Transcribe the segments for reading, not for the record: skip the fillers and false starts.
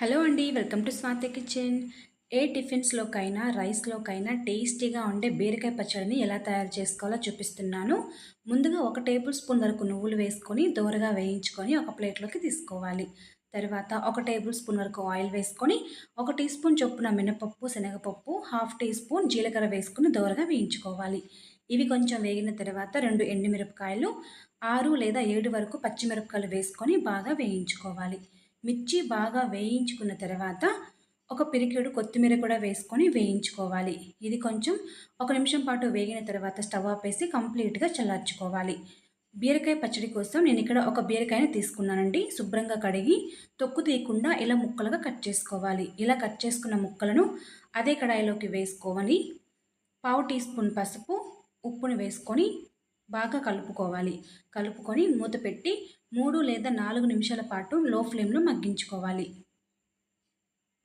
Hello అండి. Welcome to Swathi kitchen. ఏ టిఫిన్స్‌లోకైనా, రైస్‌లోకైనా టేస్టీగా ఉండే బీరకాయ పచ్చడిని ఎలా తయారు చేసుకోవాలో చూపిస్తున్నాను. ముందుగా ఒక టేబుల్ స్పూన్ వరకు నువ్వులు వేసుకొని, దోరగా వేయించుకొని ఒక ప్లేట్‌లోకి తీసుకోవాలి. తర్వాత ఒక టేబుల్ స్పూన్ వరకు ఆయిల్ వేసుకొని, ఒక టీ స్పూన్ చొప్పున మినపప్పు, శనగపప్పు, హాఫ్ టీ స్పూన్ జీలకర్ర వేసుకొని దోరగా వేయించుకోవాలి. ఇవి కొంచెం వేగిన తర్వాత 2 ఎండుమిరపకాయలు, 6 లేదా 7 వరకు పచ్చిమిరపకాయలు వేసుకొని బాగా వేయించుకోవాలి. మిర్చి బాగా వేయించుకున్న తర్వాత ఒక పిరికెడు కొత్తిమీర కూడా వేసుకొని వేయించుకోవాలి. ఇది కొంచెం ఒక నిమిషం పాటు వేగిన తర్వాత స్టవ్ ఆపేసి కంప్లీట్‌గా చల్లార్చుకోవాలి. బీరకాయ పచ్చడి కోసం నేనిక్కడ ఒక బీరకాయని తీసుకున్నానండి. శుభ్రంగా కడిగి తొక్కు తీయకుండా ఇలా ముక్కలుగా కట్ చేసుకోవాలి. ఇలా కట్ చేసుకున్న ముక్కలను అదే కడాయిలోకి వేసుకోవాలి. పావు టీ స్పూన్ పసుపు, ఉప్పుని వేసుకొని బాగా కలుపుకోవాలి. కలుపుకొని మూత పెట్టి 3 లేదా 4 నిమిషాల పాటు లో ఫ్లేమ్‌లో మగ్గించుకోవాలి.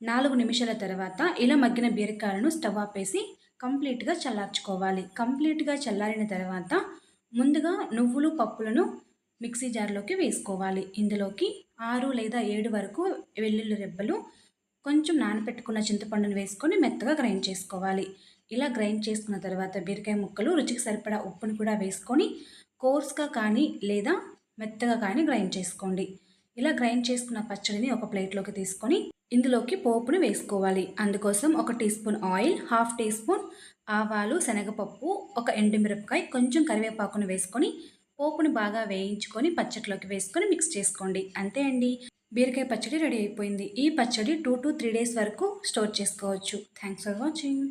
4 నిమిషాల తర్వాత ఇలా మగ్గిన బీరకాయలను స్టవ్ ఆపేసి కంప్లీట్‌గా చల్లార్చుకోవాలి. కంప్లీట్‌గా చల్లారిన తర్వాత ముందుగా నువ్వులు, పప్పులను మిక్సీ జార్‌లోకి వేసుకోవాలి. ఇందులోకి 6 లేదా 7 వరకు వెల్లుల్లి రెబ్బలు, కొంచెం నానబెట్టుకున్న చింతపండును వేసుకొని మెత్తగా గ్రైండ్ చేసుకోవాలి. ఇలా గ్రైండ్ చేసుకున్న తర్వాత బీరకాయ ముక్కలు, రుచికి సరిపడా ఉప్పుని కూడా వేసుకొని కోర్స్‌గా కానీ లేదా మెత్తగా కానీ గ్రైండ్ చేసుకోండి. ఇలా గ్రైండ్ చేసుకున్న పచ్చడిని ఒక ప్లేట్‌లోకి తీసుకొని ఇందులోకి పోపును వేసుకోవాలి. అందుకోసం ఒక teaspoon oil, half teaspoon ఆవాలు, శనగపప్పు, ఒక ఎండుమిరపకాయ, కొంచెం కరివేపాకును వేసుకొని పోపుని బాగా వేయించుకొని పచ్చడిలోకి వేసుకొని మిక్స్ చేసుకోండి. అంతే అండి. బీరకాయ పచ్చడి రెడీ అయిపోయింది. ఈ పచ్చడి 2-3 డేస్ వరకు స్టోర్ చేసుకోవచ్చు. Thanks for watching.